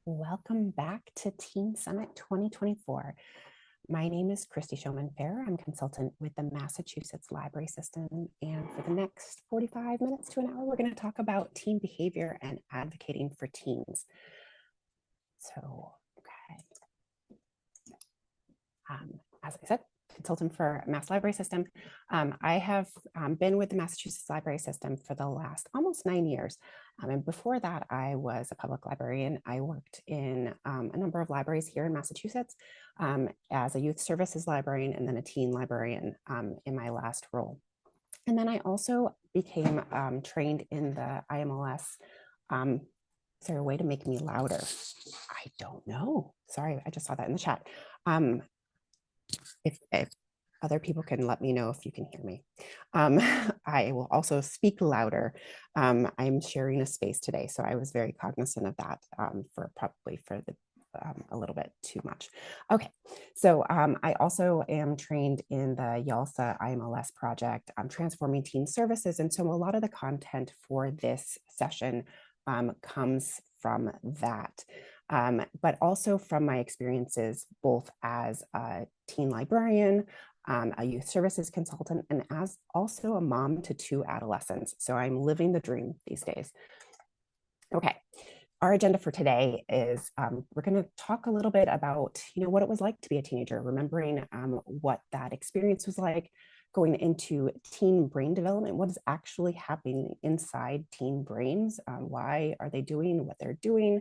Welcome back to Teen Summit 2024. My name is Christi Farrar. I'm consultant with the Massachusetts Library System. And for the next 45 minutes to an hour, we're going to talk about teen behavior and advocating for teens. So, okay. As I said, consultant for Mass Library System. I have been with the Massachusetts Library System for the last almost 9 years. And before that, I was a public librarian. I worked in a number of libraries here in Massachusetts as a youth services librarian and then a teen librarian in my last role. And then I also became trained in the IMLS. Is there a way to make me louder? I don't know. Sorry, I just saw that in the chat. If other people can let me know if you can hear me. I will also speak louder. I'm sharing a space today, so I was very cognizant of that for the a little bit too much. Okay, so I also am trained in the YALSA IMLS project, Transforming Teen Services, and so a lot of the content for this session comes from that. But also from my experiences both as a teen librarian, a youth services consultant, and as also a mom to 2 adolescents. So I'm living the dream these days. Okay, our agenda for today is we're going to talk a little bit about, what it was like to be a teenager, remembering what that experience was like, going into teen brain development, what is actually happening inside teen brains, why are they doing what they're doing.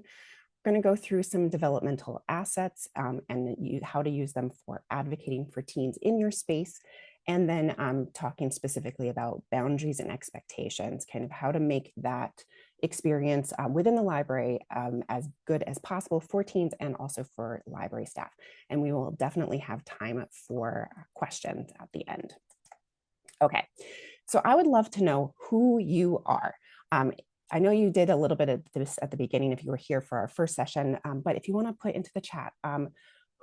We're going to go through some developmental assets and how to use them for advocating for teens in your space. And then talking specifically about boundaries and expectations, kind of how to make that experience within the library as good as possible for teens and also for library staff. And we will definitely have time for questions at the end. Okay, so I would love to know who you are. I know you did a little bit of this at the beginning if you were here for our first session, but if you want to put into the chat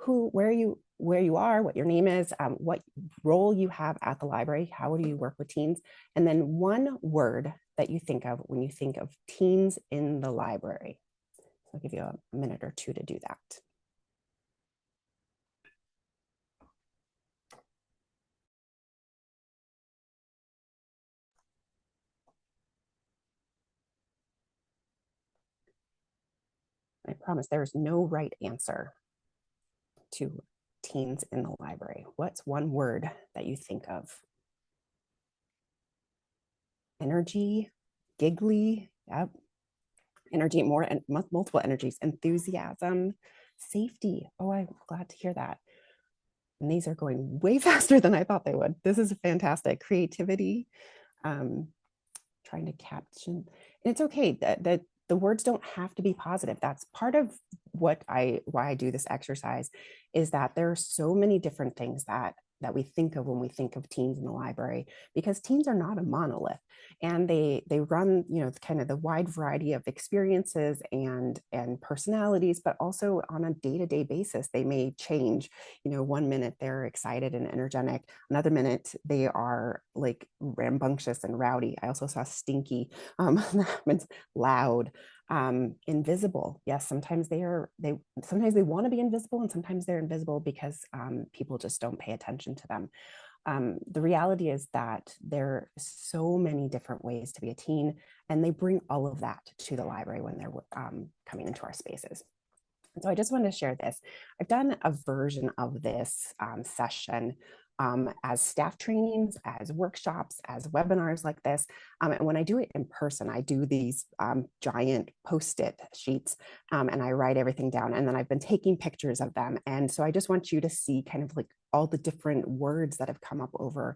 where you are, what your name is, what role you have at the library, how do you work with teens, and then one word that you think of when you think of teens in the library. So I'll give you a minute or two to do that. I promise there's no right answer to teens in the library. What's one word that you think of? Energy, giggly, yep. Energy, more and multiple energies, enthusiasm, safety. Oh, I'm glad to hear that. And these are going way faster than I thought they would. This is fantastic. Creativity, trying to caption. And it's okay that the words don't have to be positive. That's part of why I do this exercise, is that there are so many different things that we think of when we think of teens in the library, because teens are not a monolith, and they run, kind of the wide variety of experiences and personalities, but also on a day-to-day basis, they may change. One minute they're excited and energetic, another minute they are like rambunctious and rowdy. I also saw stinky, that means loud. Invisible. Yes, sometimes they want to be invisible, and sometimes they're invisible because people just don't pay attention to them. The reality is that there are so many different ways to be a teen, and they bring all of that to the library when they're coming into our spaces. And so I just wanted to share this. I've done a version of this session as staff trainings, as workshops, as webinars like this. And when I do it in person, I do these giant Post-it sheets and I write everything down. And then I've been taking pictures of them. And so I just want you to see kind of like all the different words that have come up over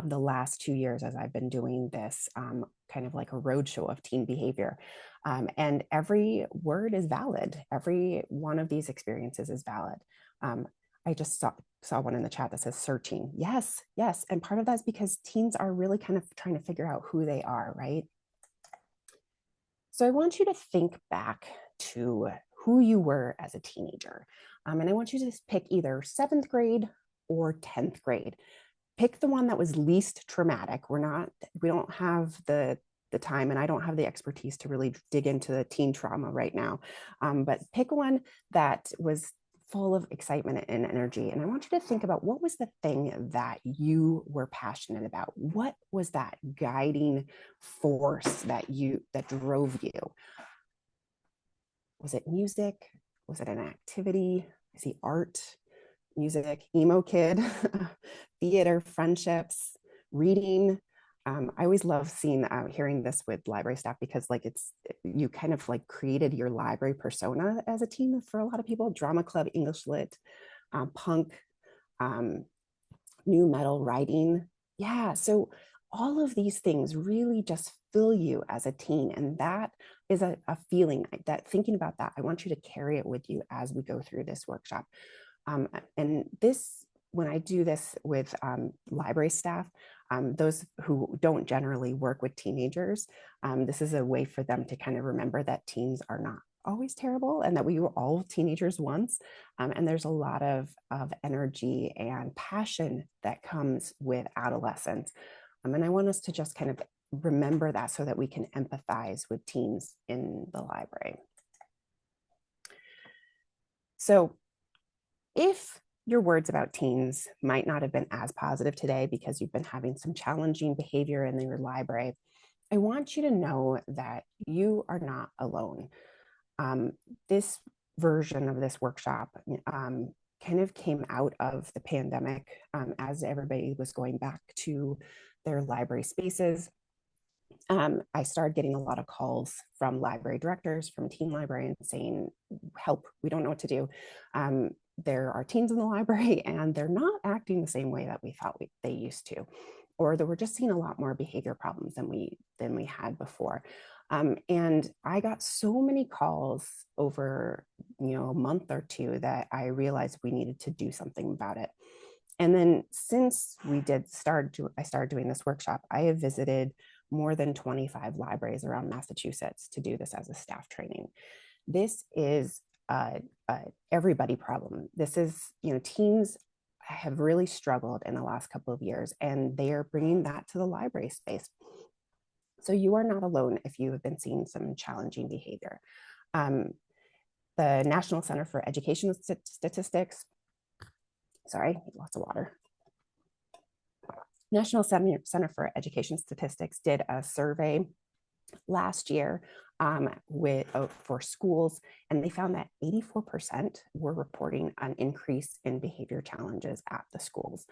the last 2 years as I've been doing this kind of like a roadshow of teen behavior. And every word is valid. Every one of these experiences is valid. I just saw one in the chat that says searching. Yes, yes. And part of that is because teens are really kind of trying to figure out who they are, right? So I want you to think back to who you were as a teenager. And I want you to pick either 7th grade or 10th grade. Pick the one that was least traumatic. We don't have the the time, and I don't have the expertise to really dig into the teen trauma right now, but pick one that was full of excitement and energy. And I want you to think about, what was the thing that you were passionate about? What was that guiding force that drove you? Was it music? Was it an activity? I see art, music, emo kid, theater, friendships, reading. I always love hearing this with library staff, because like you kind of like created your library persona as a teen for a lot of people. Drama club, English lit, punk, new metal, writing. Yeah, so all of these things really just fill you as a teen. And that is a feeling that, thinking about that, I want you to carry it with you as we go through this workshop. And this, when I do this with library staff, those who don't generally work with teenagers, this is a way for them to kind of remember that teens are not always terrible, and that we were all teenagers once. And there's a lot of energy and passion that comes with adolescence. And I want us to just kind of remember that, so that we can empathize with teens in the library. So if your words about teens might not have been as positive today because you've been having some challenging behavior in your library, I want you to know that you are not alone. This version of this workshop kind of came out of the pandemic, as everybody was going back to their library spaces. I started getting a lot of calls from library directors, from teen librarians saying, help, we don't know what to do. There are teens in the library and they're not acting the same way that we thought they used to, or that we're just seeing a lot more behavior problems than we had before. And I got so many calls over, a month or two, that I realized we needed to do something about it. And then since I started doing this workshop, I have visited more than 25 libraries around Massachusetts to do this as a staff training. This is everybody problem. This is, teens have really struggled in the last couple of years, and they are bringing that to the library space. So you are not alone if you have been seeing some challenging behavior. The National Center for Education Statistics, sorry, lots of water. National Center for Education Statistics did a survey last year for schools, and they found that 84% were reporting an increase in behavior challenges at the schools.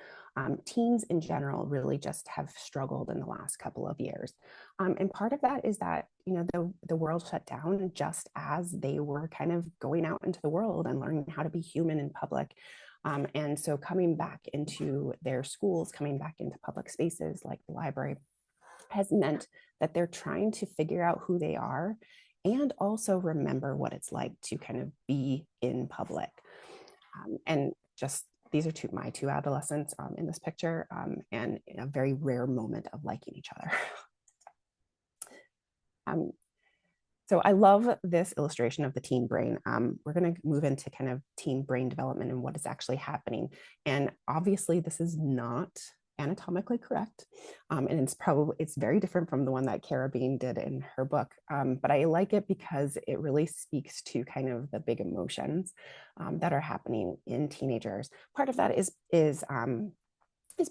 Teens in general really just have struggled in the last couple of years. And part of that is that, the world shut down just as they were kind of going out into the world and learning how to be human in public. And so coming back into their schools, coming back into public spaces like the library, has meant that they're trying to figure out who they are and also remember what it's like to kind of be in public. And just, these are my two adolescents in this picture, and in a very rare moment of liking each other. So I love this illustration of the teen brain. We're going to move into kind of teen brain development and what is actually happening. And obviously this is not anatomically correct. And it's very different from the one that Cara Bean did in her book. But I like it because it really speaks to kind of the big emotions that are happening in teenagers. Part of that is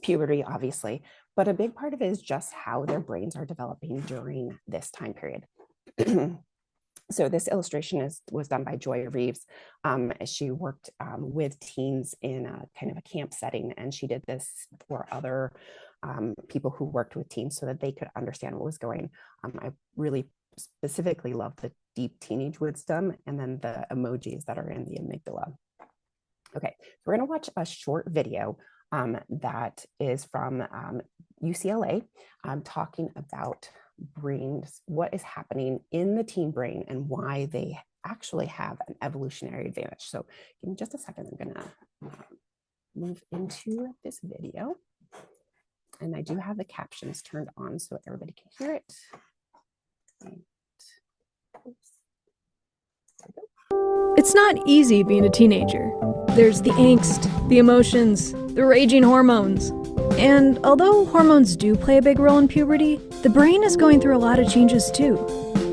puberty, obviously, but a big part of it is just how their brains are developing during this time period. So this illustration was done by Joy Reeves. She worked with teens in a kind of a camp setting, and she did this for other people who worked with teens so that they could understand what was going on. I really specifically love the deep teenage wisdom and then the emojis that are in the amygdala. Okay, so we're going to watch a short video that is from UCLA, talking about brains, what is happening in the teen brain and why they actually have an evolutionary advantage. So give me just a second. I'm gonna move into this video, and I do have the captions turned on so everybody can hear it. It's not easy being a teenager. There's the angst, the emotions, the raging hormones. And although hormones do play a big role in puberty, the brain is going through a lot of changes too.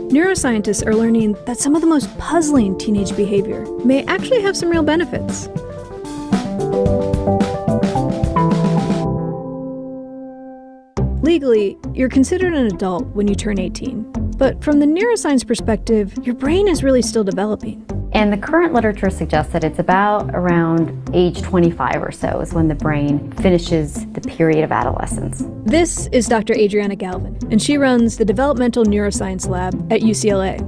Neuroscientists are learning that some of the most puzzling teenage behavior may actually have some real benefits. Legally, you're considered an adult when you turn 18, but from the neuroscience perspective, your brain is really still developing. And the current literature suggests that it's about around age 25 or so is when the brain finishes the period of adolescence. This is Dr. Adriana Galvin, and she runs the Developmental Neuroscience Lab at UCLA.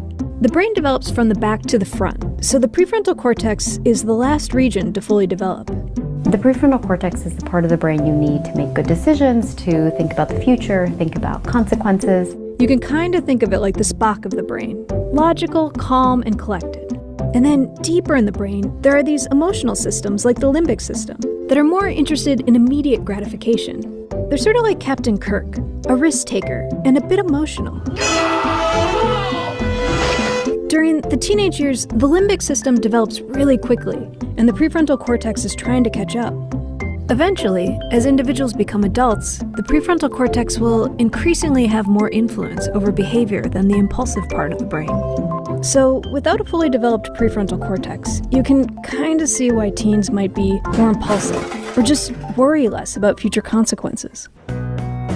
The brain develops from the back to the front, so the prefrontal cortex is the last region to fully develop. The prefrontal cortex is the part of the brain you need to make good decisions, to think about the future, think about consequences. You can kind of think of it like the Spock of the brain, logical, calm, and collected. And then deeper in the brain, there are these emotional systems like the limbic system that are more interested in immediate gratification. They're sort of like Captain Kirk, a risk taker and a bit emotional. During the teenage years, the limbic system develops really quickly, and the prefrontal cortex is trying to catch up. Eventually, as individuals become adults, the prefrontal cortex will increasingly have more influence over behavior than the impulsive part of the brain. So, without a fully developed prefrontal cortex, you can kind of see why teens might be more impulsive or just worry less about future consequences.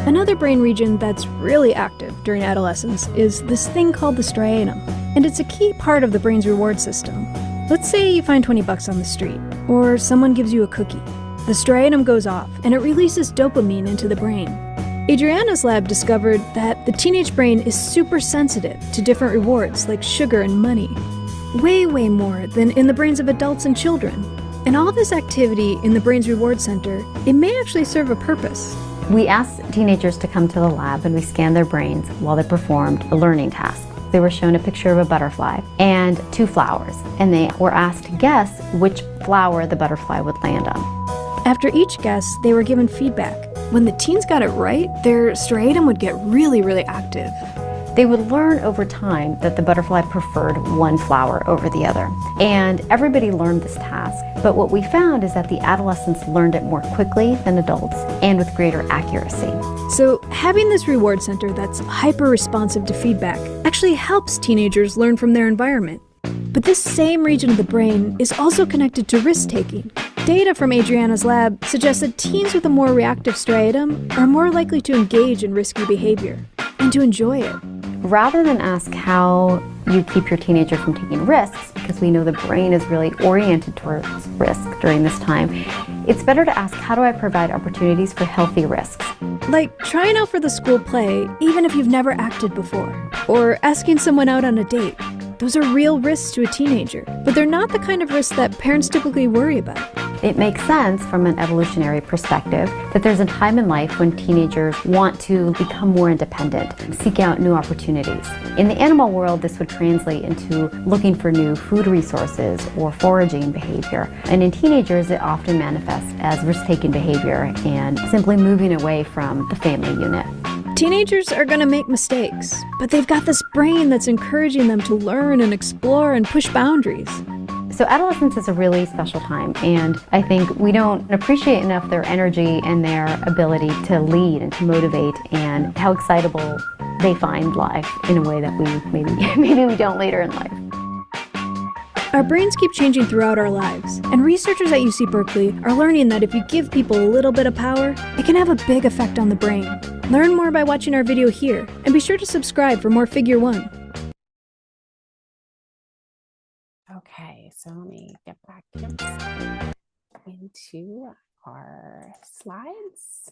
Another brain region that's really active during adolescence is this thing called the striatum, and it's a key part of the brain's reward system. Let's say you find 20 bucks on the street, or someone gives you a cookie. The striatum goes off, and it releases dopamine into the brain. Adriana's lab discovered that the teenage brain is super sensitive to different rewards like sugar and money, way more than in the brains of adults and children. And all this activity in the brain's reward center, it may actually serve a purpose. We asked teenagers to come to the lab and we scanned their brains while they performed a learning task. They were shown a picture of a butterfly and 2 flowers, and they were asked to guess which flower the butterfly would land on. After each guess, they were given feedback. When the teens got it right, their striatum would get really active. They would learn over time that the butterfly preferred one flower over the other. And everybody learned this task. But what we found is that the adolescents learned it more quickly than adults and with greater accuracy. So having this reward center that's hyper-responsive to feedback actually helps teenagers learn from their environment. But this same region of the brain is also connected to risk-taking. Data from Adriana's lab suggests that teens with a more reactive striatum are more likely to engage in risky behavior and to enjoy it. Rather than ask how you keep your teenager from taking risks, because we know the brain is really oriented towards risk during this time, it's better to ask, how do I provide opportunities for healthy risks? Like trying out for the school play, even if you've never acted before, or asking someone out on a date. Those are real risks to a teenager, but they're not the kind of risks that parents typically worry about. It makes sense from an evolutionary perspective that there's a time in life when teenagers want to become more independent, seek out new opportunities. In the animal world, this would translate into looking for new food resources or foraging behavior. And in teenagers, it often manifests as risk-taking behavior and simply moving away from the family unit. Teenagers are going to make mistakes, but they've got this brain that's encouraging them to learn and explore and push boundaries. So adolescence is a really special time, and I think we don't appreciate enough their energy and their ability to lead and to motivate, and how excitable they find life in a way that we maybe we don't later in life. Our brains keep changing throughout our lives, and researchers at UC Berkeley are learning that if you give people a little bit of power, it can have a big effect on the brain. Learn more by watching our video here, and be sure to subscribe for more Figure 1. Okay, so let me get back into our slides.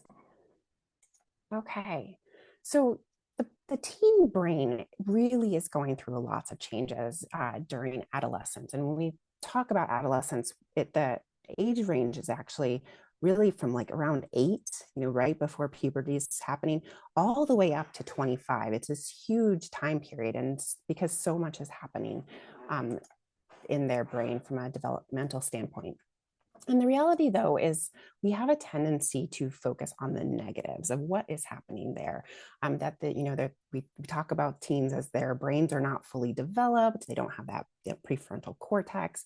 Okay, so the teen brain really is going through lots of changes during adolescence. And when we talk about adolescence, the age range is actually really from like around 8, right before puberty is happening, all the way up to 25. It's this huge time period, and because so much is happening in their brain from a developmental standpoint. And the reality, though, is we have a tendency to focus on the negatives of what is happening there. That we talk about teens as their brains are not fully developed. They don't have that prefrontal cortex.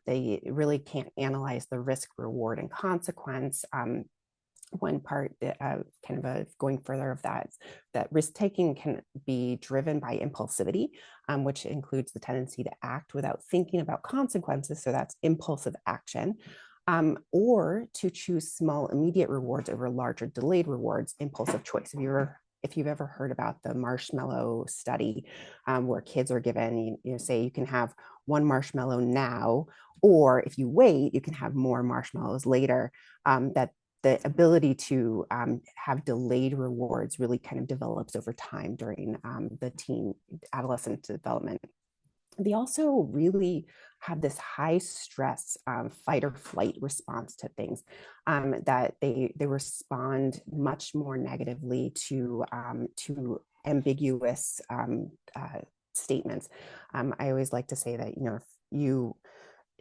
They really can't analyze the risk, reward, and consequence. one part kind of going further of that risk taking can be driven by impulsivity, which includes the tendency to act without thinking about consequences. So that's impulsive action. Or to choose small immediate rewards over larger delayed rewards, impulsive choice. If you've ever heard about the marshmallow study, where kids are given, say you can have one marshmallow now, or if you wait, you can have more marshmallows later. That the ability to have delayed rewards really kind of develops over time during the teen adolescent development. They also really have this high stress fight or flight response to things, that they respond much more negatively to ambiguous statements. I always like to say that,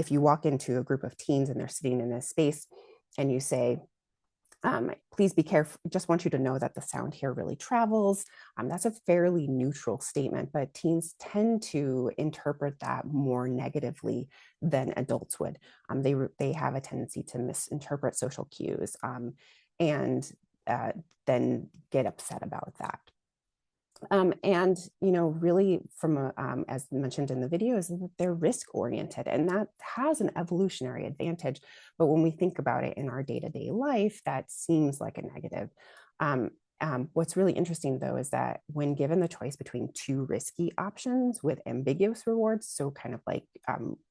if you walk into a group of teens and they're sitting in a space and you say, please be careful. Just want you to know that the sound here really travels. That's a fairly neutral statement, but teens tend to interpret that more negatively than adults would. They have a tendency to misinterpret social cues, and then get upset about that. Really from as mentioned in the video, is that they're risk oriented, and that has an evolutionary advantage. But when we think about it in our day-to-day life, that seems like a negative. What's really interesting, though, is that when given the choice between two risky options with ambiguous rewards, so kind of like,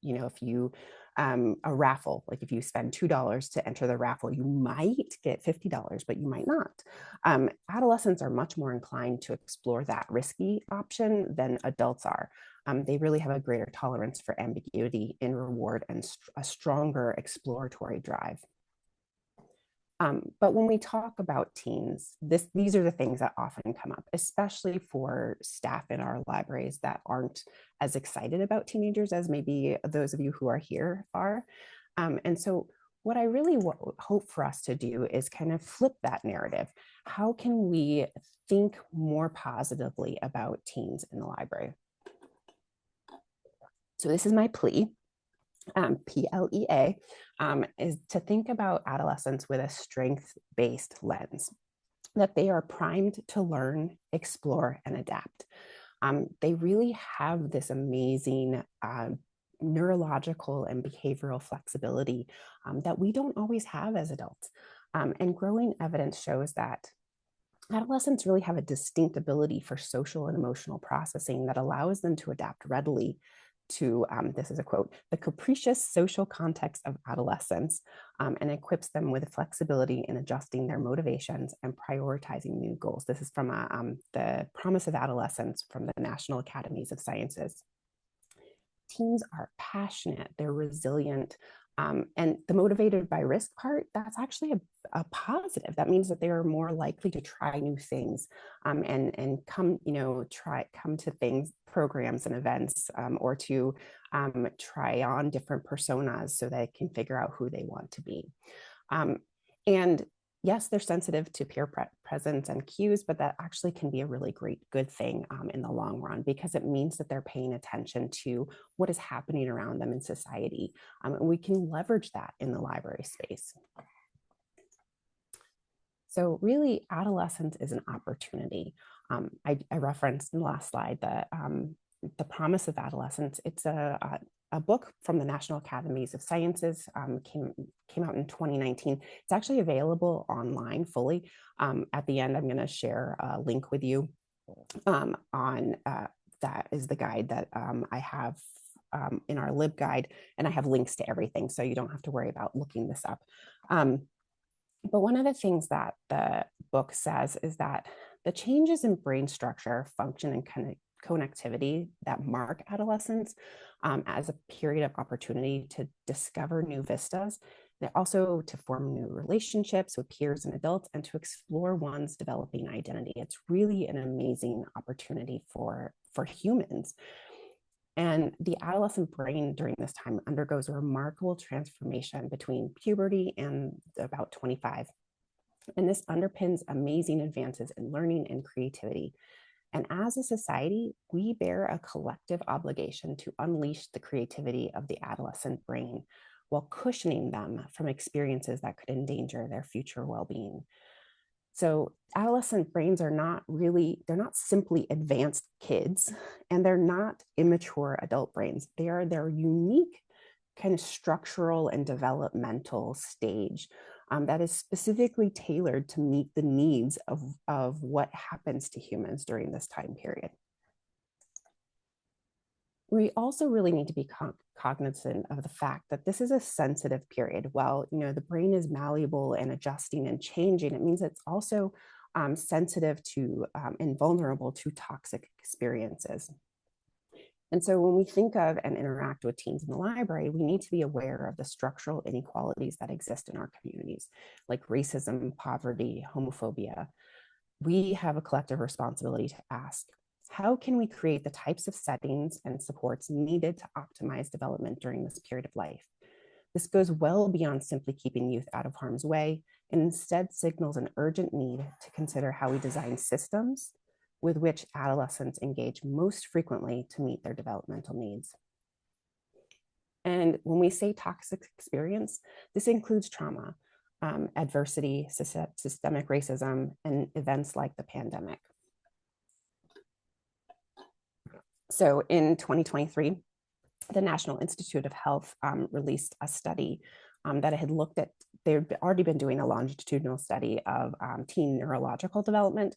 if you, a raffle, like if you spend $2 to enter the raffle, you might get $50, but you might not. Adolescents are much more inclined to explore that risky option than adults are. They really have a greater tolerance for ambiguity in reward and a stronger exploratory drive. But when we talk about teens, these are the things that often come up, especially for staff in our libraries that aren't as excited about teenagers as maybe those of you who are here are. And so what I really hope for us to do is kind of flip that narrative. How can we think more positively about teens in the library? So this is my plea. PLEA, is to think about adolescents with a strength-based lens, that they are primed to learn, explore, and adapt. They really have this amazing neurological and behavioral flexibility that we don't always have as adults. And growing evidence shows that adolescents really have a distinct ability for social and emotional processing that allows them to adapt readily to, this is a quote, the capricious social context of adolescence, and equips them with flexibility in adjusting their motivations and prioritizing new goals. This is from the Promise of Adolescence from the National Academies of Sciences. Teens are passionate, they're resilient, and the motivated by risk part, that's actually a positive. That means that they are more likely to try new things, and come to things, programs and events, or to try on different personas so they can figure out who they want to be. And yes, they're sensitive to peer presence and cues, but that actually can be a really good thing in the long run, because it means that they're paying attention to what is happening around them in society. And we can leverage that in the library space. So really, adolescence is an opportunity. I referenced in the last slide the Promise of Adolescence. It's a book from the National Academies of Sciences, came out in 2019. It's actually available online fully. At the end, I'm going to share a link with you on that is the guide that I have in our LibGuide, and I have links to everything, so you don't have to worry about looking this up. But one of the things that the book says is that the changes in brain structure, function, and connectivity that mark adolescence as a period of opportunity to discover new vistas, and also to form new relationships with peers and adults, and to explore one's developing identity. It's really an amazing opportunity for humans. And the adolescent brain during this time undergoes a remarkable transformation between puberty and about 25. And this underpins amazing advances in learning and creativity. And as a society, we bear a collective obligation to unleash the creativity of the adolescent brain. while cushioning them from experiences that could endanger their future well-being. So adolescent brains are they're not simply advanced kids, and they're not immature adult brains. They are their unique kind of structural and developmental stage that is specifically tailored to meet the needs of what happens to humans during this time period. We also really need to be cognizant of the fact that this is a sensitive period. While the brain is malleable and adjusting and changing, it means it's also sensitive to and vulnerable to toxic experiences. And so when we think of and interact with teens in the library, we need to be aware of the structural inequalities that exist in our communities, like racism, poverty, homophobia. We have a collective responsibility to ask, how can we create the types of settings and supports needed to optimize development during this period of life? This goes well beyond simply keeping youth out of harm's way, and instead signals an urgent need to consider how we design systems with which adolescents engage most frequently to meet their developmental needs. And when we say toxic experience, this includes trauma, adversity, systemic racism, and events like the pandemic. So in 2023, the National Institute of Health released a study that had looked at, they've already been doing a longitudinal study of teen neurological development.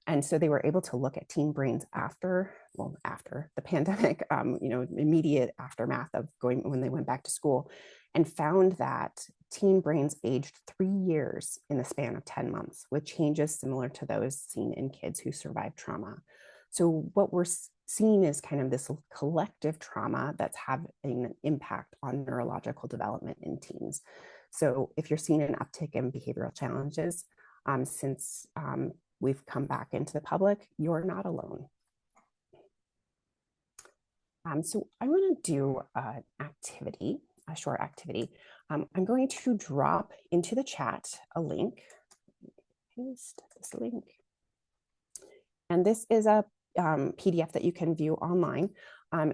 And so they were able to look at teen brains after the pandemic, immediate aftermath of when they went back to school, and found that teen brains aged 3 years in the span of 10 months, with changes similar to those seen in kids who survived trauma. So what we're seeing is kind of this collective trauma that's having an impact on neurological development in teens. So if you're seeing an uptick in behavioral challenges since we've come back into the public, you're not alone. So I want to do an activity, a short activity. I'm going to drop into the chat a link. Paste this link. And this is a PDF that you can view online.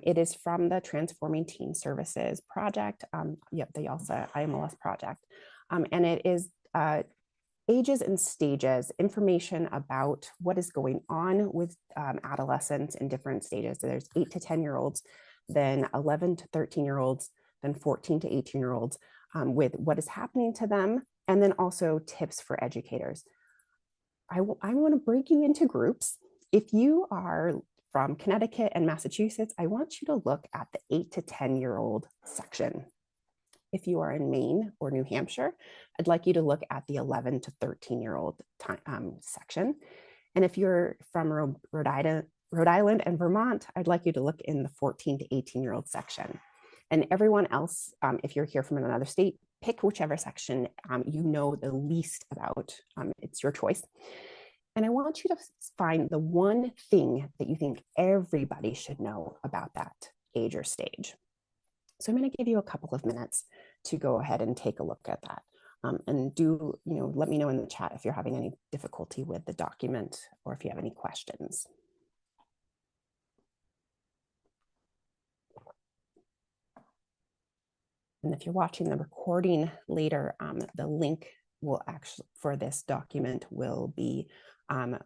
It is from the Transforming Teen Services project, the YALSA IMLS project. And it is ages and stages, information about what is going on with adolescents in different stages. So there's 8 to 10-year-olds, then 11 to 13-year-olds, then 14 to 18-year-olds with what is happening to them, and then also tips for educators. I want to break you into groups. If you are from Connecticut and Massachusetts, I want you to look at the 8 to 10-year-old section. If you are in Maine or New Hampshire, I'd like you to look at the 11 to 13-year-old section. And if you're from Rhode Island and Vermont, I'd like you to look in the 14 to 18-year-old section. And everyone else, if you're here from another state, pick whichever section you know the least about. It's your choice. And I want you to find the one thing that you think everybody should know about that age or stage. So I'm going to give you a couple of minutes to go ahead and take a look at that. And let me know in the chat if you're having any difficulty with the document or if you have any questions. And if you're watching the recording later, the link will actually for this document will be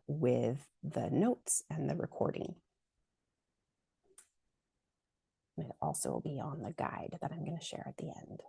with the notes and the recording. And it also will be on the guide that I'm going to share at the end.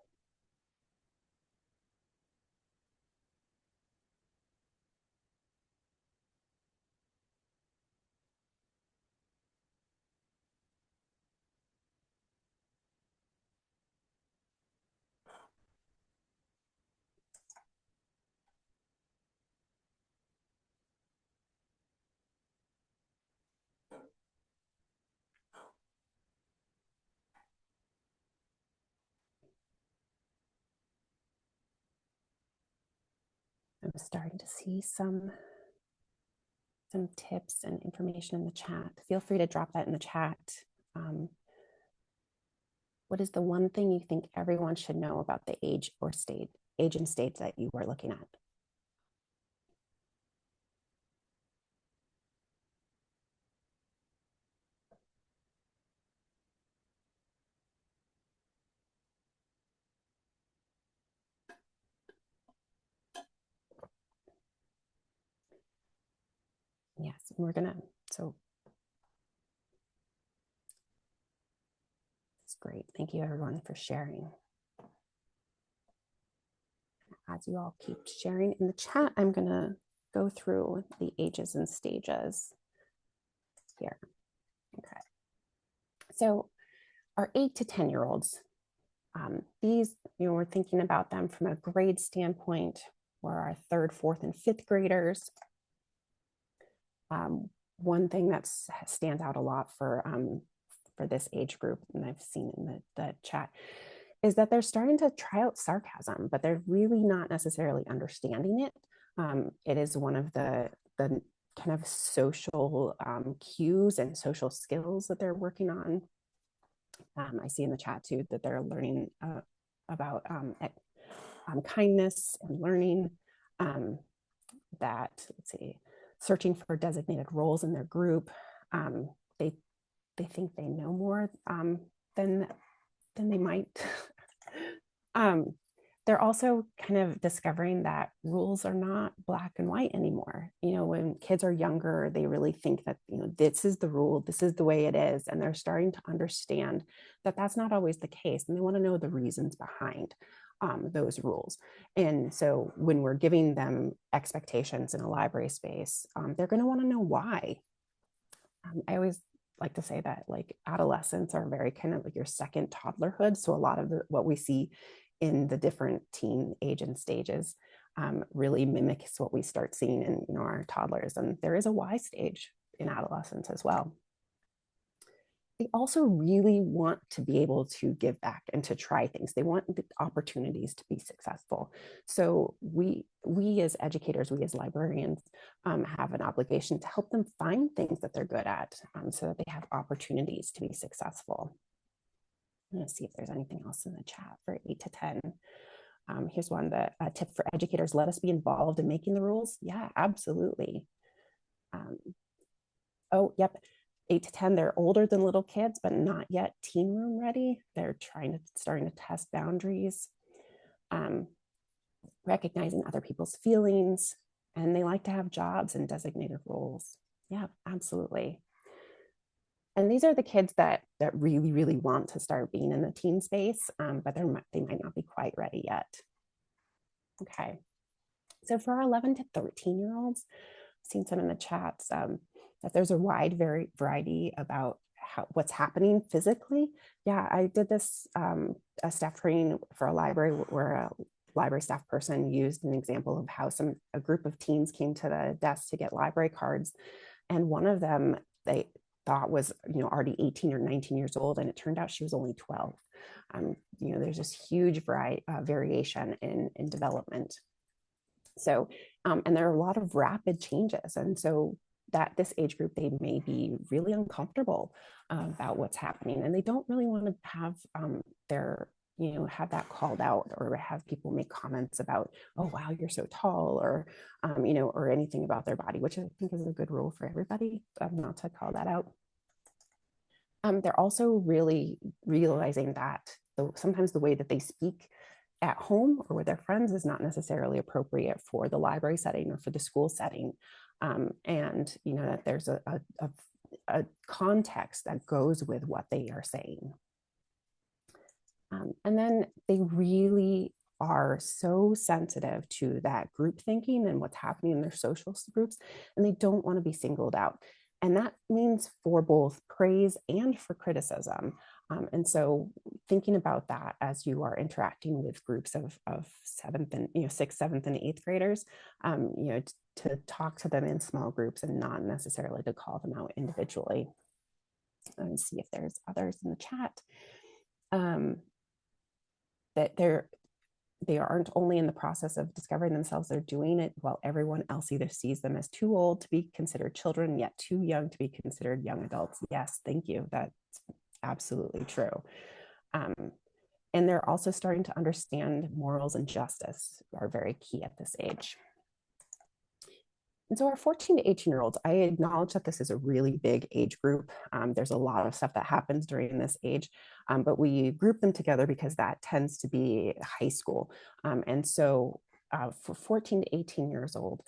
I'm starting to see some tips and information in the chat. Feel free to drop that in the chat. What is the one thing you think everyone should know about the age and stage that you are looking at? Yes, and we're gonna, so it's great. Thank you everyone for sharing. As you all keep sharing in the chat, I'm gonna go through the ages and stages here. Okay. So our 8 to 10-year-olds, these, we're thinking about them from a grade standpoint, or our 3rd, 4th, and 5th graders. One thing that stands out a lot for this age group, and I've seen in the chat, is that they're starting to try out sarcasm, but they're really not necessarily understanding it. It is one of the kind of social cues and social skills that they're working on. I see in the chat too that they're learning about kindness and learning that, let's see, searching for designated roles in their group. They think they know more than they might. They're also kind of discovering that rules are not black and white anymore. When kids are younger, they really think that, this is the rule, this is the way it is. And they're starting to understand that that's not always the case. And they want to know the reasons behind those rules. And so when we're giving them expectations in a library space, they're going to want to know why. I always like to say that, like, adolescents are very kind of like your second toddlerhood. So a lot of what we see in the different teen age and stages really mimics what we start seeing in our toddlers. And there is a Y stage in adolescence as well. They also really want to be able to give back and to try things. They want the opportunities to be successful. So we as educators, we as librarians have an obligation to help them find things that they're good at so that they have opportunities to be successful. I'm going to see if there's anything else in the chat for 8 to 10. Here's one, the tip for educators: let us be involved in making the rules. Yeah, absolutely. Oh, yep. 8 to 10, they're older than little kids, but not yet teen room ready. They're starting to test boundaries, recognizing other people's feelings, and they like to have jobs and designated roles. Yeah, absolutely. And these are the kids that really, really want to start being in the teen space, but they might not be quite ready yet. Okay. So for our 11 to 13-year-olds, I've seen some in the chats, that there's a wide variety about what's happening physically. Yeah, I did this a staff training for a library where a library staff person used an example of how a group of teens came to the desk to get library cards, and one of them they thought was already 18 or 19 years old, and it turned out she was only 12. There's this huge variation in development. So, and there are a lot of rapid changes, and so that this age group, they may be really uncomfortable about what's happening, and they don't really want to have have that called out, or have people make comments about, oh wow, you're so tall, or or anything about their body, which I think is a good rule for everybody, not to call that out. They're also really realizing that sometimes the way that they speak at home or with their friends is not necessarily appropriate for the library setting or for the school setting. And that there's a context that goes with what they are saying. And then they really are so sensitive to that group thinking and what's happening in their social groups, and they don't want to be singled out. And that means for both praise and for criticism. And so thinking about that as you are interacting with groups of 7th and 6th, 7th, and 8th graders, to talk to them in small groups and not necessarily to call them out individually. Let me see if there's others in the chat. That they aren't only in the process of discovering themselves, they're doing it while everyone else either sees them as too old to be considered children, yet too young to be considered young adults. Yes, thank you. That's absolutely true. And they're also starting to understand morals and justice are very key at this age. And so our 14 to 18-year-olds, I acknowledge that this is a really big age group. There's a lot of stuff that happens during this age, but we group them together because that tends to be high school. And so for 14 to 18 years old,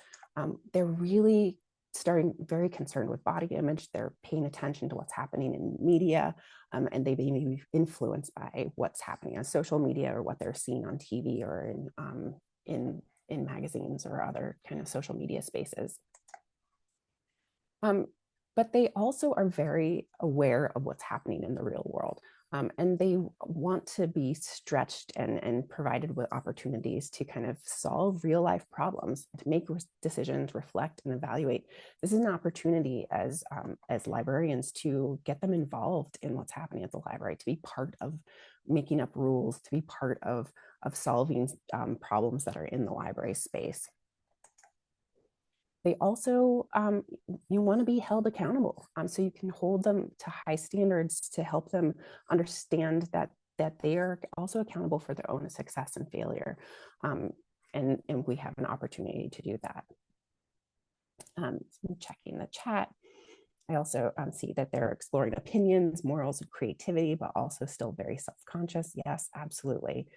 they're really starting very concerned with body image. They're paying attention to what's happening in media, and they may be influenced by what's happening on social media or what they're seeing on TV or in magazines or other kind of social media spaces. But they also are very aware of what's happening in the real world. And they want to be stretched and provided with opportunities to kind of solve real life problems, to make decisions, reflect, and evaluate. This is an opportunity as librarians to get them involved in what's happening at the library, to be part of making up rules, to be part of solving problems that are in the library space. They also, you want to be held accountable. So you can hold them to high standards to help them understand that they are also accountable for their own success and failure. And we have an opportunity to do that. So I'm checking the chat. I also see that they're exploring opinions, morals, and creativity, but also still very self-conscious. Yes, absolutely.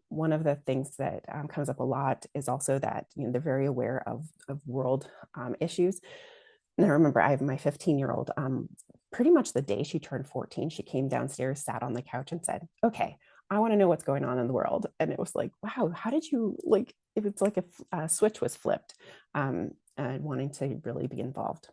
One of the things that comes up a lot is also that they're very aware of world issues. And I remember I have my 15-year-old, pretty much the day she turned 14, she came downstairs, sat on the couch and said, okay, I want to know what's going on in the world. And it was like, wow, how did you, like, if it's like a switch was flipped, and wanting to really be involved.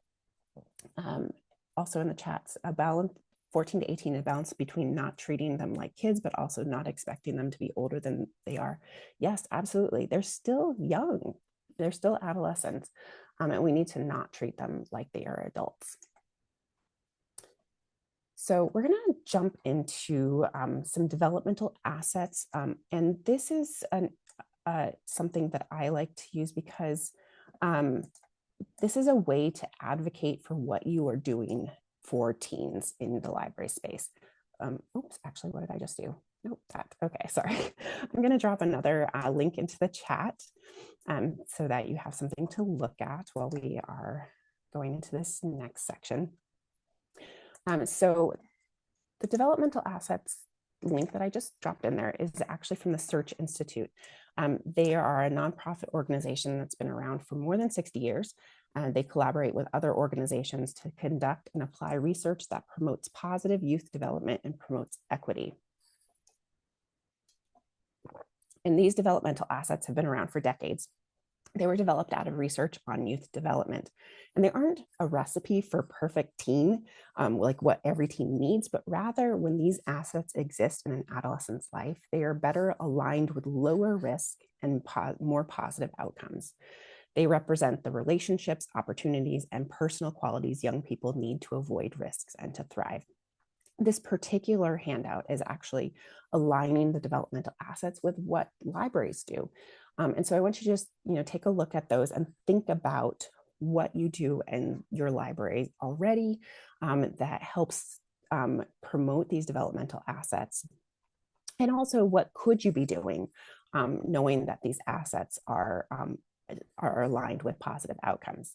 Also in the chats, a balance, 14 to 18, a balance between not treating them like kids, but also not expecting them to be older than they are. Yes, absolutely. They're still young. They're still adolescents. And we need to not treat them like they are adults. So we're going to jump into some developmental assets. And this is something that I like to use because this is a way to advocate for what you are doing for teens in the library space. Oops, actually, what did I just do? Nope, that, okay, sorry. I'm gonna drop another link into the chat so that you have something to look at while we are going into this next section. So the developmental assets link that I just dropped in there is actually from the Search Institute. They are a nonprofit organization that's been around for more than 60 years. They collaborate with other organizations to conduct and apply research that promotes positive youth development and promotes equity. And these developmental assets have been around for decades. They were developed out of research on youth development. And they aren't a recipe for perfect teen, like what every teen needs, but rather when these assets exist in an adolescent's life, they are better aligned with lower risk and more positive outcomes. They represent the relationships, opportunities, and personal qualities young people need to avoid risks and to thrive. This particular handout is actually aligning the developmental assets with what libraries do. And so I want you to just, take a look at those and think about what you do in your library already that helps promote these developmental assets. And also, what could you be doing knowing that these assets are aligned with positive outcomes?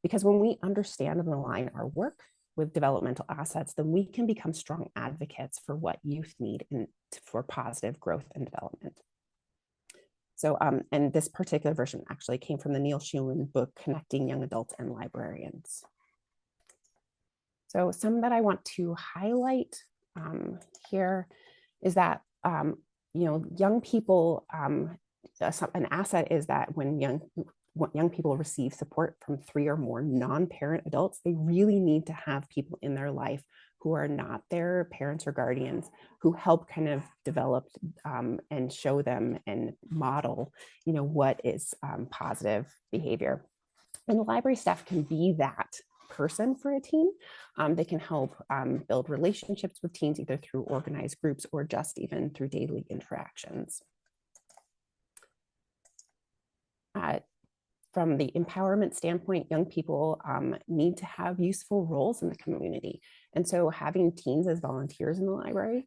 Because when we understand and align our work with developmental assets, then we can become strong advocates for what youth need for positive growth and development. So, and this particular version actually came from the Neil Schuman book, Connecting Young Adults and Librarians. So some that I want to highlight here is that, young people, an asset is that when young people receive support from 3 or more non-parent adults, they really need to have people in their life who are not their parents or guardians, who help kind of develop and show them and model, what is positive behavior. And the library staff can be that person for a teen. They can help build relationships with teens, either through organized groups or just even through daily interactions. From the empowerment standpoint, young people need to have useful roles in the community. And so having teens as volunteers in the library,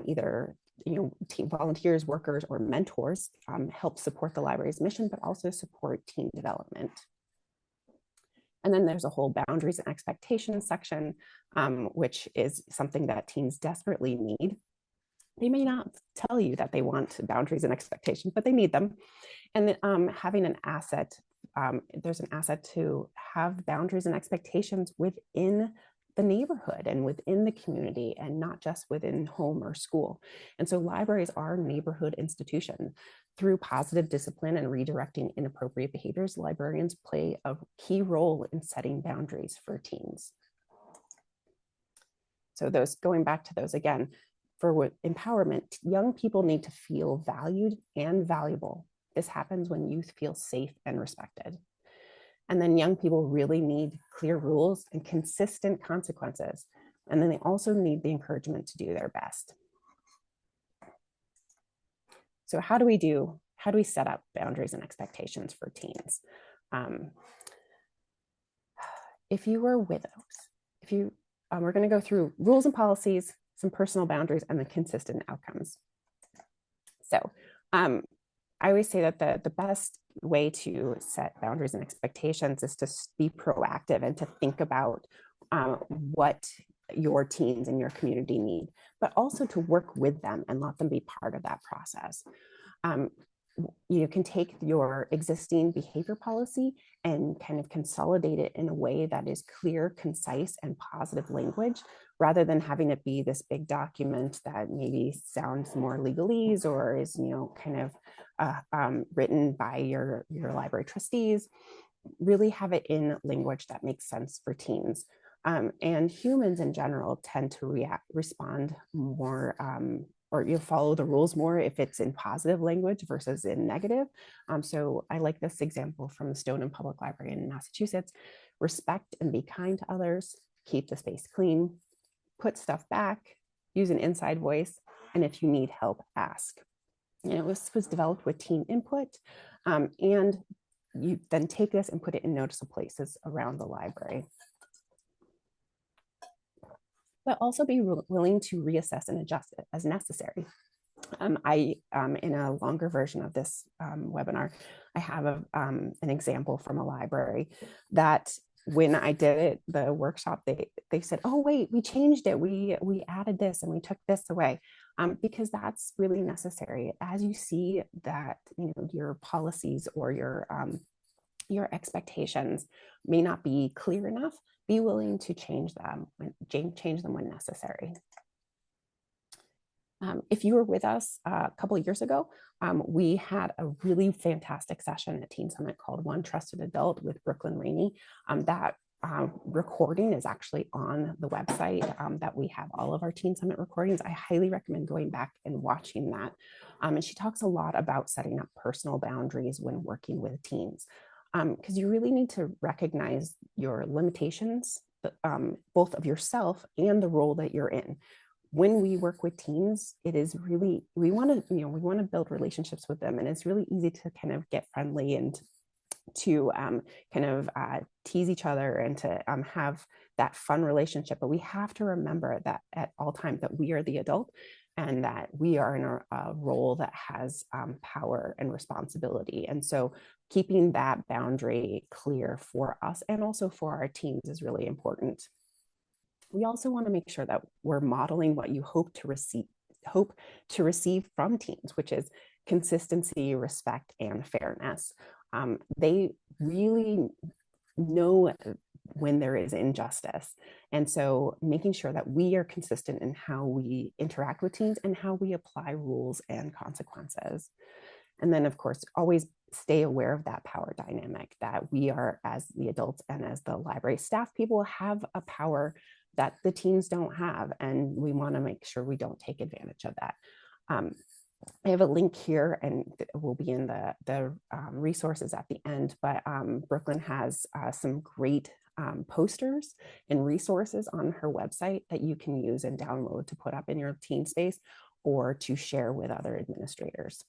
either team volunteers, workers, or mentors, help support the library's mission, but also support teen development. And then there's a whole boundaries and expectations section, which is something that teens desperately need. They may not tell you that they want boundaries and expectations, but they need them. And having an asset there's an asset to have boundaries and expectations within the neighborhood and within the community, and not just within home or school. And so libraries are neighborhood institutions. Through positive discipline and redirecting inappropriate behaviors, librarians play a key role in setting boundaries for teens. So those, going back to those again, for empowerment, young people need to feel valued and valuable. This happens when youth feel safe and respected. And then young people really need clear rules and consistent consequences. And then they also need the encouragement to do their best. So how do we set up boundaries and expectations for teens? If you were widows, we're going to go through rules and policies, some personal boundaries, and the consistent outcomes. So I always say that the best way to set boundaries and expectations is to be proactive and to think about what your teens and your community need, but also to work with them and let them be part of that process. You can take your existing behavior policy and kind of consolidate it in a way that is clear, concise, and positive language, rather than having it be this big document that maybe sounds more legalese or is, kind of written by your library trustees. Really have it in language that makes sense for teens. And humans in general tend to respond more, or you follow the rules more if it's in positive language versus in negative. So I like this example from the Stoughton Public Library in Massachusetts. Respect and be kind to others, keep the space clean, put stuff back, use an inside voice, and if you need help, ask. And it was developed with teen input, and you then take this and put it in noticeable places around the library. But also be willing to reassess and adjust it as necessary. In a longer version of this webinar, I have an example from a library that when I did it, the workshop, they said, oh, wait, we changed it. We added this and we took this away, because that's really necessary. As you see that, your policies or your expectations may not be clear enough, be willing to change them when necessary. If you were with us a couple of years ago, we had a really fantastic session at Teen Summit called One Trusted Adult with Brooklyn Rainey. That recording is actually on the website that we have all of our Teen Summit recordings. I highly recommend going back and watching that. And she talks a lot about setting up personal boundaries when working with teens. Because you really need to recognize your limitations, both of yourself and the role that you're in. When we work with teens, it is really, we want to build relationships with them, and it's really easy to kind of get friendly and to tease each other and to have that fun relationship. But we have to remember that at all times that we are the adult, and that we are in a role that has power and responsibility. And so keeping that boundary clear for us and also for our teens is really important. We also want to make sure that we're modeling what you hope to receive from teens, which is consistency, respect, and fairness. They really know when there is injustice. And so making sure that we are consistent in how we interact with teens and how we apply rules and consequences. And then, of course, always stay aware of that power dynamic, that we are, as the adults and as the library staff people, have a power that the teens don't have. And we want to make sure we don't take advantage of that. I have a link here, and it will be in the resources at the end, but Brooklyn has some great posters and resources on her website that you can use and download to put up in your teen space or to share with other administrators.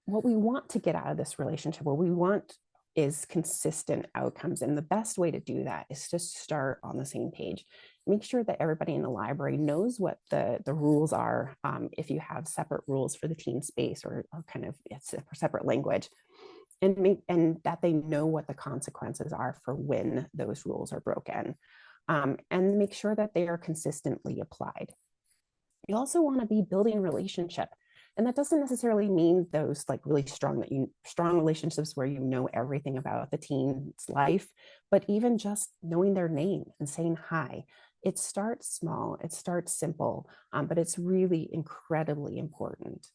What we want to get out of this relationship, what we want is consistent outcomes. And the best way to do that is to start on the same page. Make sure that everybody in the library knows what the rules are. If you have separate rules for the teen space or kind of it's a separate language, and that they know what the consequences are for when those rules are broken, and make sure that they are consistently applied. You also want to be building a relationship, And that doesn't necessarily mean those like really strong relationships where you know everything about the teen's life, but even just knowing their name and saying hi. It starts small, it starts simple, but it's really incredibly important.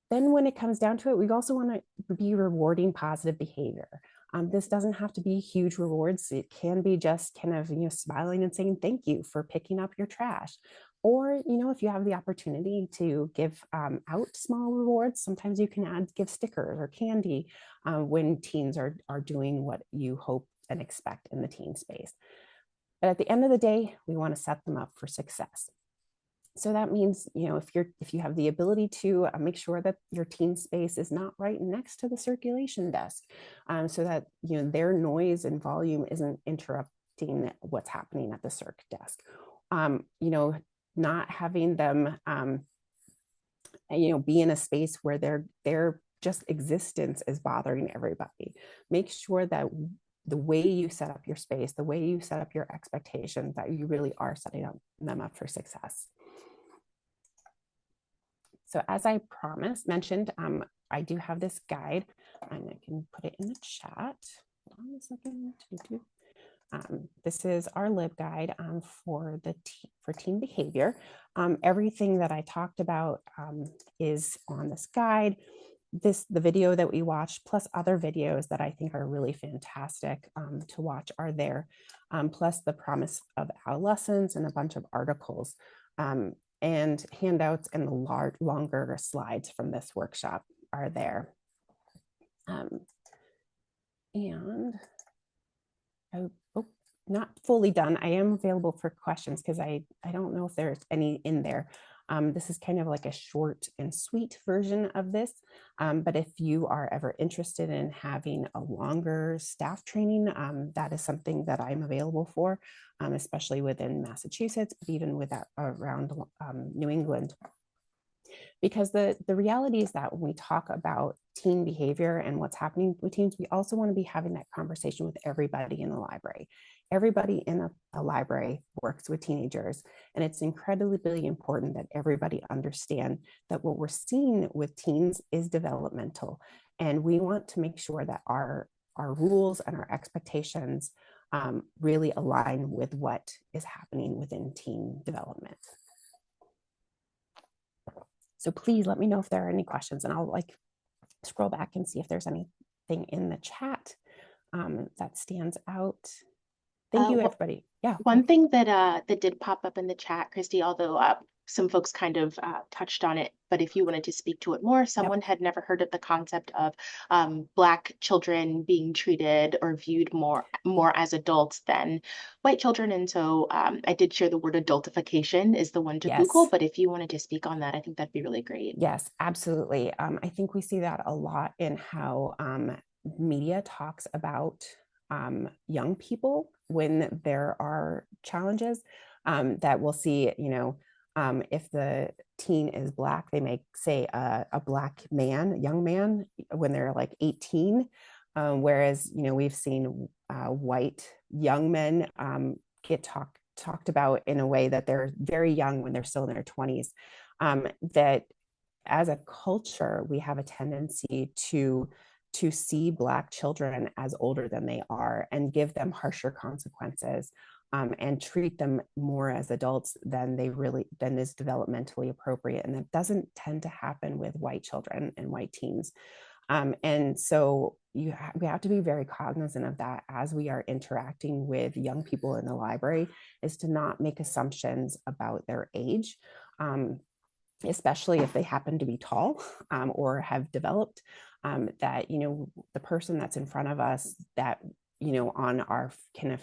Then when it comes down to it, we also want to be rewarding positive behavior. This doesn't have to be huge rewards. It can be just kind of, smiling and saying thank you for picking up your trash. Or, if you have the opportunity to give out small rewards, sometimes you can give stickers or candy when teens are doing what you hope and expect in the teen space. But at the end of the day, we want to set them up for success. So that means, if you have the ability to make sure that your teen space is not right next to the circulation desk, so that their noise and volume isn't interrupting what's happening at the circ desk. Not having them, be in a space where their just existence is bothering everybody. Make sure that the way you set up your space, the way you set up your expectations, that you really are setting them up for success. So as I mentioned, I do have this guide, and I can put it in the chat. Hold on a second. This is our LibGuide for teen behavior. Everything that I talked about is on this guide. The video that we watched, plus other videos that I think are really fantastic to watch, are there. Plus the promise of adolescence and a bunch of articles. And handouts and the longer slides from this workshop are there. Not fully done. I am available for questions because I don't know if there's any in there. This is kind of like a short and sweet version of this. But if you are ever interested in having a longer staff training, that is something that I'm available for, especially within Massachusetts, but even around New England. Because the reality is that when we talk about teen behavior and what's happening with teens, we also want to be having that conversation with everybody in the library. Everybody in a library works with teenagers, and it's incredibly important that everybody understand that what we're seeing with teens is developmental, and we want to make sure that our rules and our expectations really align with what is happening within teen development. So please let me know if there are any questions, and I'll scroll back and see if there's anything in the chat that stands out. Thank you, everybody. Yeah. One thing that did pop up in the chat, Christy, although some folks kind of touched on it, but if you wanted to speak to it more, someone had never heard of the concept of Black children being treated or viewed more as adults than white children. And so I did share the word adultification is the one to Google, but if you wanted to speak on that, I think that'd be really great. Yes, absolutely. I think we see that a lot in how media talks about young people when there are challenges, that we'll see, if the teen is Black, they may say a Black man, young man, when they're like 18, whereas, we've seen white young men get talked about in a way that they're very young when they're still in their 20s, that as a culture, we have a tendency to see Black children as older than they are and give them harsher consequences, and treat them more as adults than is developmentally appropriate. And that doesn't tend to happen with white children and white teens. And so we have to be very cognizant of that as we are interacting with young people in the library, is to not make assumptions about their age, especially if they happen to be tall or have developed, that, the person that's in front of us that, on our kind of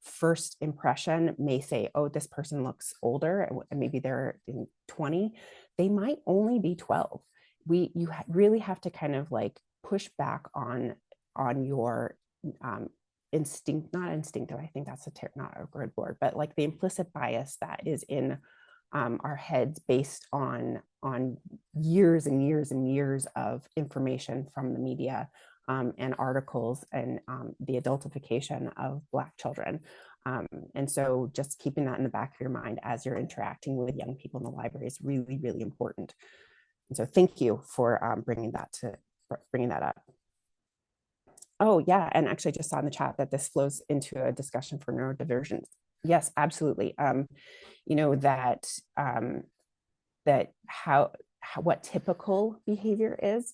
first impression may say, oh, this person looks older, and maybe they're in 20, they might only be 12. You really have to kind of push back on your not instinctive, I think that's not a good word, but the implicit bias that is in our heads based on years and years and years of information from the media and articles and the adultification of Black children. And so just keeping that in the back of your mind as you're interacting with young people in the library is really, really important. And so thank you for bringing that up. Oh yeah, and actually I just saw in the chat that this flows into a discussion for neurodivergence. Yes, absolutely. You know, that what typical behavior is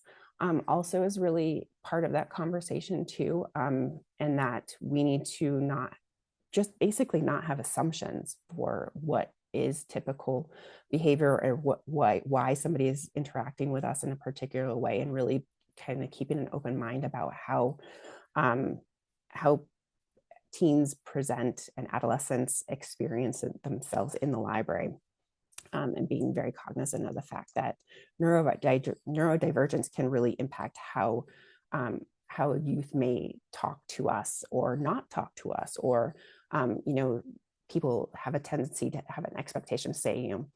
also is really part of that conversation too. And that we need to not just basically not have assumptions for what is typical behavior or why somebody is interacting with us in a particular way, and really kind of keeping an open mind about how teens present and adolescents experience themselves in the library. And being very cognizant of the fact that neurodivergence can really impact how youth may talk to us or not talk to us, or you know, people have a tendency to have an expectation, say, you know,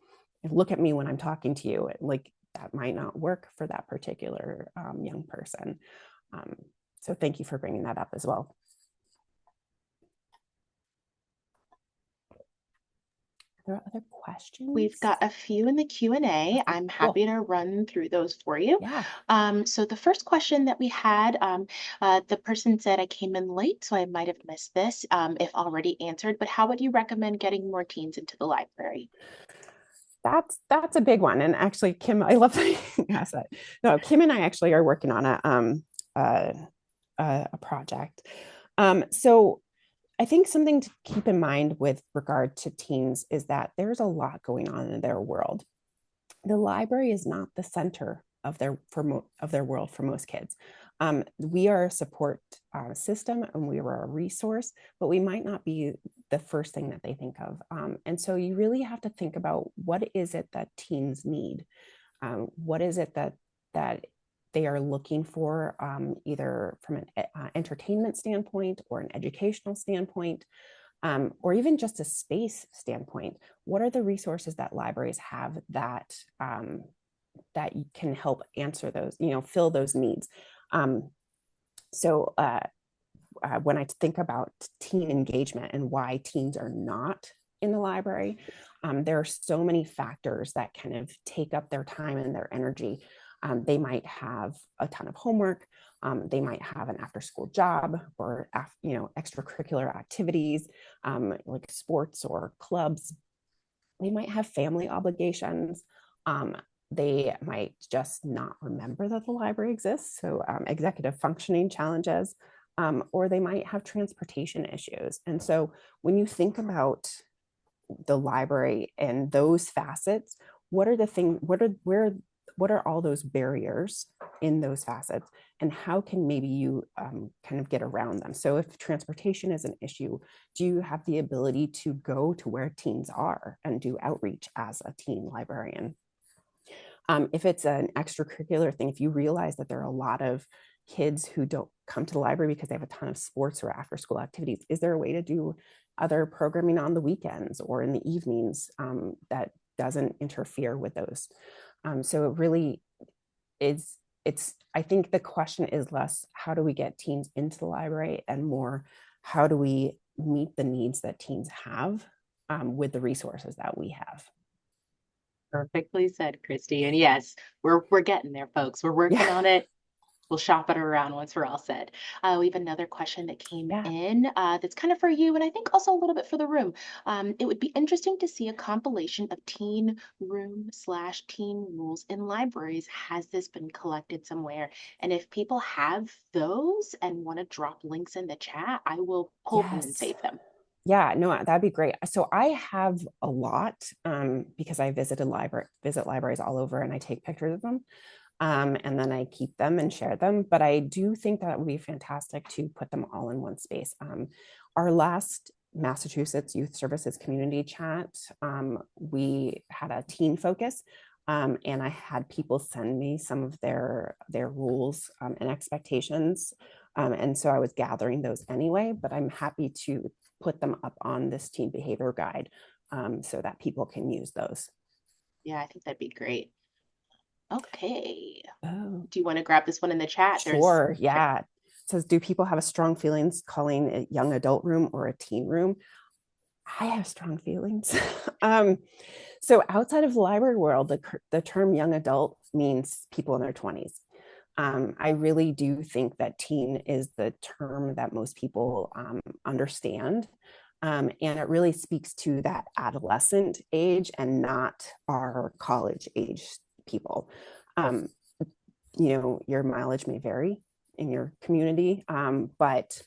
look at me when I'm talking to you, and like that might not work for that particular young person. So thank you for bringing that up as well. Are there other questions? We've got a few in the Q&A. Okay, I'm happy to run through those for you. Yeah. So the first question that we had, the person said, I came in late, so I might have missed this if already answered, but how would you recommend getting more teens into the library? That's a big one. And actually, Kim, I love that you asked that. No, Kim and I actually are working on a project. So I think something to keep in mind with regard to teens is that there's a lot going on in their world. The library is not the center of their world for most kids. We are a support system, and we are a resource, but we might not be the first thing that they think of. And so you really have to think about, what is it that teens need? What is it that they are looking for, either from an entertainment standpoint or an educational standpoint, or even just a space standpoint? What are the resources that libraries have that that can help answer those, you know, fill those needs? So when I think about teen engagement and why teens are not in the library, there are so many factors that kind of take up their time and their energy. They might have a ton of homework. They might have an after-school job, or you know, extracurricular activities like sports or clubs. They might have family obligations. They might just not remember that the library exists, so executive functioning challenges, or they might have transportation issues. And so when you think about the library and those facets, what are the things, what are all those barriers in those facets, and how can maybe you kind of get around them? So if transportation is an issue, do you have the ability to go to where teens are and do outreach as a teen librarian? If it's an extracurricular thing, if you realize that there are a lot of kids who don't come to the library because they have a ton of sports or after school activities, is there a way to do other programming on the weekends or in the evenings that doesn't interfere with those? So it really is, I think the question is less, how do we get teens into the library, and more, how do we meet the needs that teens have with the resources that we have? Perfectly said, Christi. And yes, we're getting there, folks. We're working on it. We'll shop it around once we're all set. We have another question that came in that's kind of for you, and I think also a little bit for the room. It would be interesting to see a compilation of teen room / teen rules in libraries. Has this been collected somewhere? And if people have those and want to drop links in the chat, I will pull them and save them. Yeah, no, that'd be great. So I have a lot because I visit libraries all over, and I take pictures of them. And then I keep them and share them. But I do think that would be fantastic to put them all in one space. Our last Massachusetts Youth Services community chat, we had a teen focus, and I had people send me some of their rules and expectations. And so I was gathering those anyway, but I'm happy to put them up on this teen behavior guide so that people can use those. Yeah, I think that'd be great. Okay. Oh. Do you want to grab this one in the chat? Sure. Yeah. It says, do people have a strong feelings calling a young adult room or a teen room? I have strong feelings. So outside of the library world, the term young adult means people in their 20s. I really do think that teen is the term that most people understand. And it really speaks to that adolescent age and not our college age people. Um, your mileage may vary in your community, but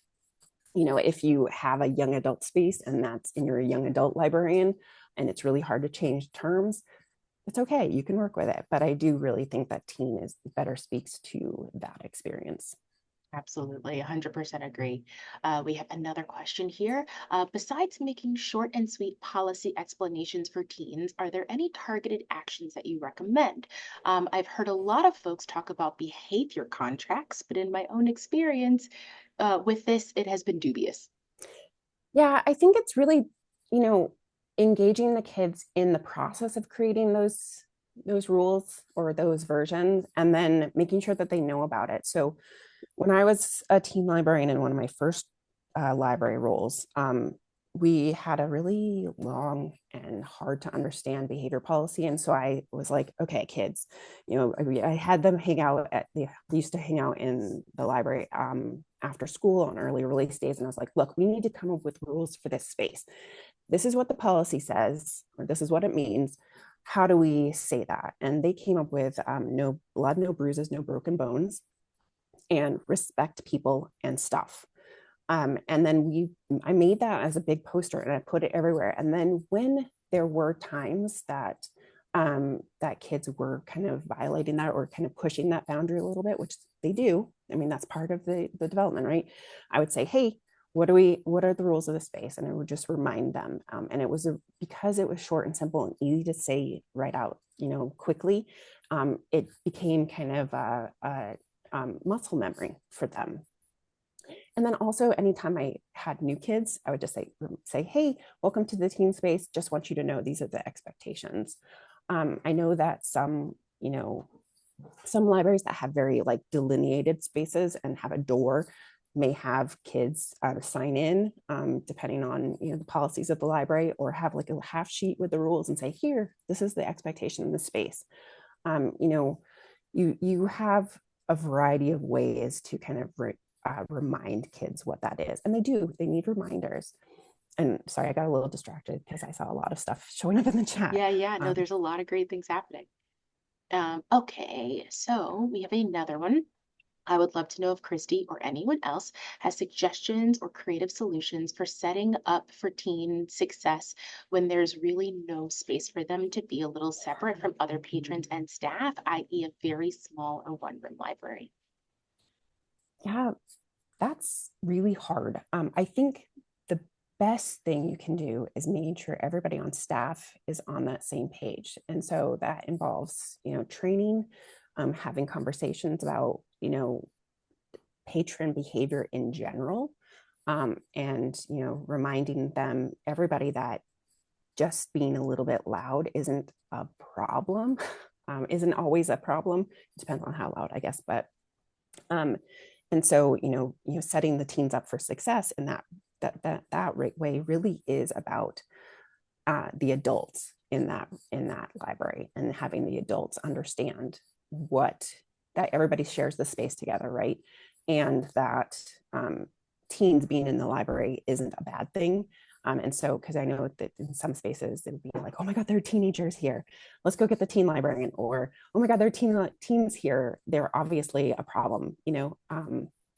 if you have a young adult space and that's in your young adult librarian and it's really hard to change terms, it's okay. You can work with it. But I do really think that teen is better speaks to that experience. Absolutely, 100% agree. We have another question here. Besides making short and sweet policy explanations for teens, are there any targeted actions that you recommend? I've heard a lot of folks talk about behavior contracts, but in my own experience with this, it has been dubious. Yeah, I think it's really, you know, engaging the kids in the process of creating those rules or those versions and then making sure that they know about it. So when I was a teen librarian in one of my first library roles, we had a really long and hard to understand behavior policy. And so I was like, okay, kids, I had them they used to hang out in the library after school on early release days. And I was like, look, we need to come up with rules for this space. This is what the policy says, or this is what it means. How do we say that? And they came up with no blood, no bruises, no broken bones, and respect people and stuff. And then I made that as a big poster and I put it everywhere. And then when there were times that that kids were kind of violating that or kind of pushing that boundary a little bit, which they do. I mean, that's part of the development, right? I would say, hey, what are the rules of the space? And I would just remind them. And it was because it was short and simple and easy to say right out, quickly. It became kind of a muscle memory for them. And then also anytime I had new kids, I would just say, hey, welcome to the teen space. Just want you to know these are the expectations. I know that some libraries that have very like delineated spaces and have a door may have kids sign in depending on the policies of the library, or have like a half sheet with the rules and say, here, this is the expectation in the space. You have a variety of ways to kind of remind kids what that is, and they need reminders. And sorry, I got a little distracted because I saw a lot of stuff showing up in the chat. Yeah, no, there's a lot of great things happening. Okay, so we have another one. I would love to know if Christi or anyone else has suggestions or creative solutions for setting up for teen success when there's really no space for them to be a little separate from other patrons and staff, i.e. a very small or one-room library. Yeah, that's really hard. I think the best thing you can do is making sure everybody on staff is on that same page. And so that involves, training, having conversations about, patron behavior in general, and, reminding everybody that just being a little bit loud isn't a problem, isn't always a problem. It depends on how loud, I guess, but and so, setting the teens up for success in that way really is about the adults in that library, and having the adults understand that everybody shares the space together, right? And that teens being in the library isn't a bad thing. And so, because I know that in some spaces it would be like, oh my God, there are teenagers here. Let's go get the teen librarian. Or, oh my God, there are teens here. They're obviously a problem,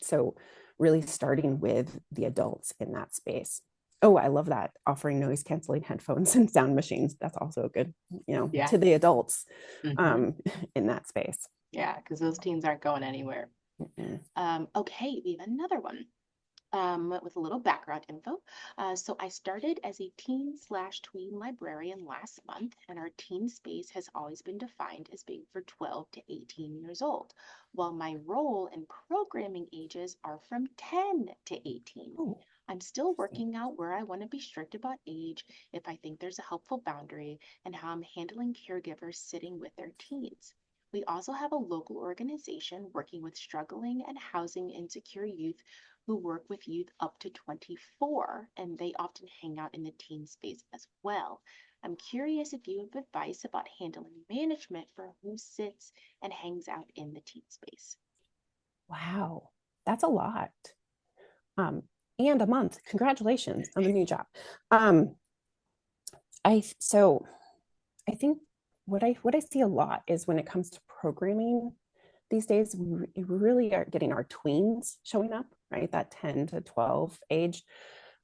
So really starting with the adults in that space. Oh, I love that. Offering noise canceling headphones and sound machines. That's also good, to the adults in that space. Yeah, because those teens aren't going anywhere. Okay, we have another one. With a little background info. So I started as a teen/tween librarian last month, and our teen space has always been defined as being for 12 to 18 years old, while my role and programming ages are from 10 to 18. Oh. I'm still working out where I want to be strict about age, if I think there's a helpful boundary, and how I'm handling caregivers sitting with their teens. We also have a local organization working with struggling and housing insecure youth who work with youth up to 24, and they often hang out in the teen space as well. I'm curious if you have advice about handling management for who sits and hangs out in the teen space. Wow, that's a lot. And a month. Congratulations on the new job. So I think what I see a lot is when it comes to programming these days, we really are getting our tweens showing up, right? That 10 to 12 age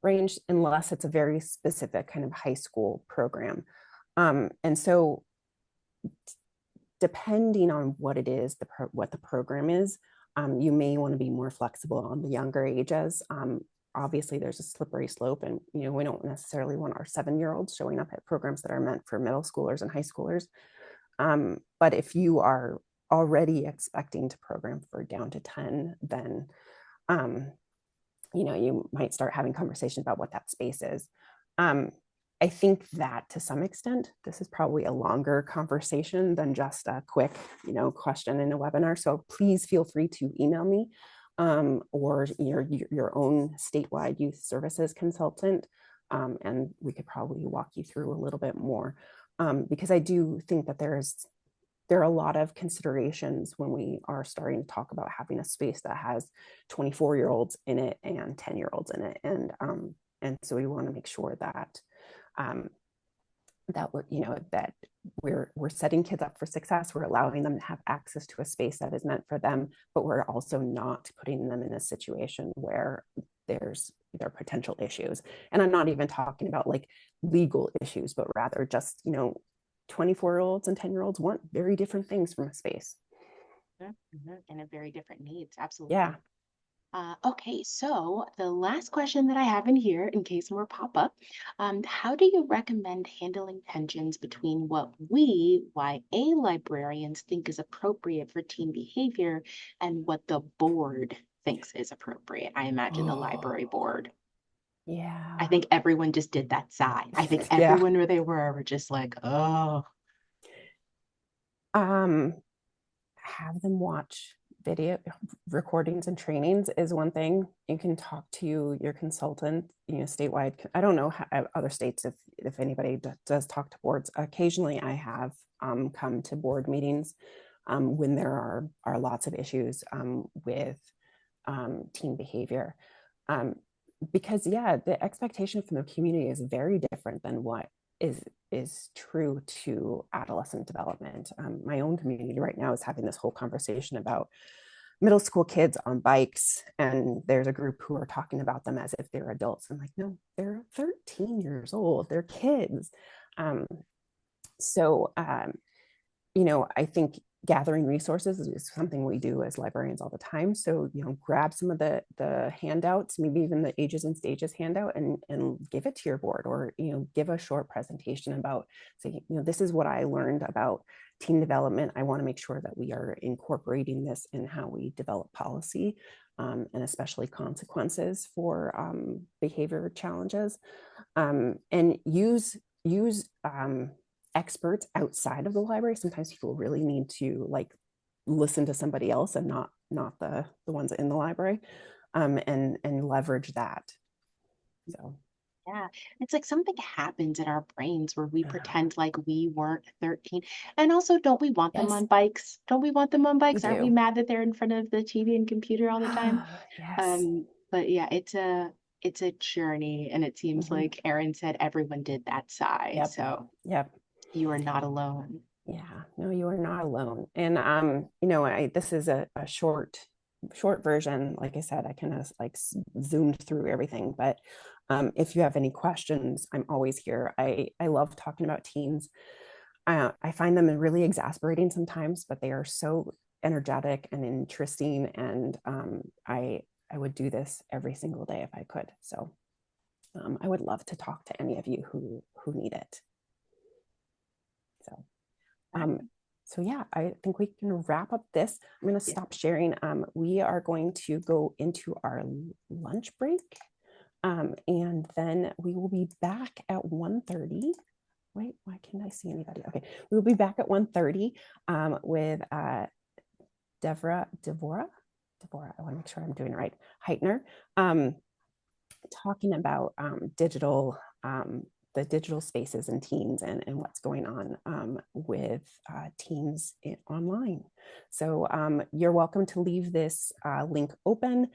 range, unless it's a very specific kind of high school program. And so depending on what it is, what the program is, you may want to be more flexible on the younger ages. Obviously, there's a slippery slope, and we don't necessarily want our 7-year-olds showing up at programs that are meant for middle schoolers and high schoolers. But if you are already expecting to program for down to 10, then you might start having conversation about what that space is. I think that to some extent, this is probably a longer conversation than just a quick, question in a webinar. So please feel free to email me or your own statewide youth services consultant. And we could probably walk you through a little bit more because I do think that there are a lot of considerations when we are starting to talk about having a space that has 24-year-olds in it and 10-year-olds in it. And so we want to make sure that we're setting kids up for success. We're allowing them to have access to a space that is meant for them, but we're also not putting them in a situation where there are potential issues. And I'm not even talking about like legal issues, but rather just, 24-year-olds and 10-year-olds want very different things from a space. Mm-hmm. And a very different needs. Absolutely. Yeah. Okay, so the last question that I have in here, in case more pop up, how do you recommend handling tensions between what we, YA librarians, think is appropriate for teen behavior and what the board thinks is appropriate? I imagine the library board. Yeah. I think everyone just did that sigh. I think Yeah. everyone where they were just like, oh. Have them watch video recordings and trainings is one thing. You can talk to your consultant, statewide. I don't know how, other states if anybody does talk to boards. Occasionally I have come to board meetings when there are lots of issues with teen behavior. Because the expectation from the community is very different than what is true to adolescent development. My own community right now is having this whole conversation about middle school kids on bikes, and there's a group who are talking about them as if they're adults. I'm like, no, they're 13 years old, they're kids. I think gathering resources is something we do as librarians all the time. So, grab some of the handouts, maybe even the ages and stages handout, and give it to your board, or, give a short presentation about, say, this is what I learned about teen development. I want to make sure that we are incorporating this in how we develop policy, and especially consequences for behavior challenges, and use experts outside of the library. Sometimes people really need to listen to somebody else and not the ones in the library, and leverage that. So Yeah, it's like something happens in our brains where we pretend like we weren't 13. And also, don't we want them on bikes? Don't we want them on bikes? Aren't we mad that they're in front of the TV and computer all the time? Yes. But yeah, it's a journey, and it seems like Erin said everyone did that sigh. Yep. So Yep. you are not alone. Yeah, no, you are not alone. And this is a short version. Like I said, I kind of zoomed through everything, but if you have any questions, I'm always here. I love talking about teens. I find them really exasperating sometimes, but they are so energetic and interesting, and I would do this every single day if I could. So I would love to talk to any of you who need it. So yeah, I think we can wrap up this. I'm going to stop sharing. We are going to go into our lunch break, and then we will be back at 1:30. Wait, why can't I see anybody? Okay, we will be back at 1:30 with Devora. Deborah, I want to make sure I'm doing it right. Heitner, talking about the digital spaces and teens and what's going on with teens online. So you're welcome to leave this link open,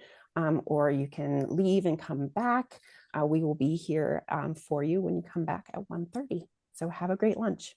or you can leave and come back. We will be here for you when you come back at 1:30. So have a great lunch.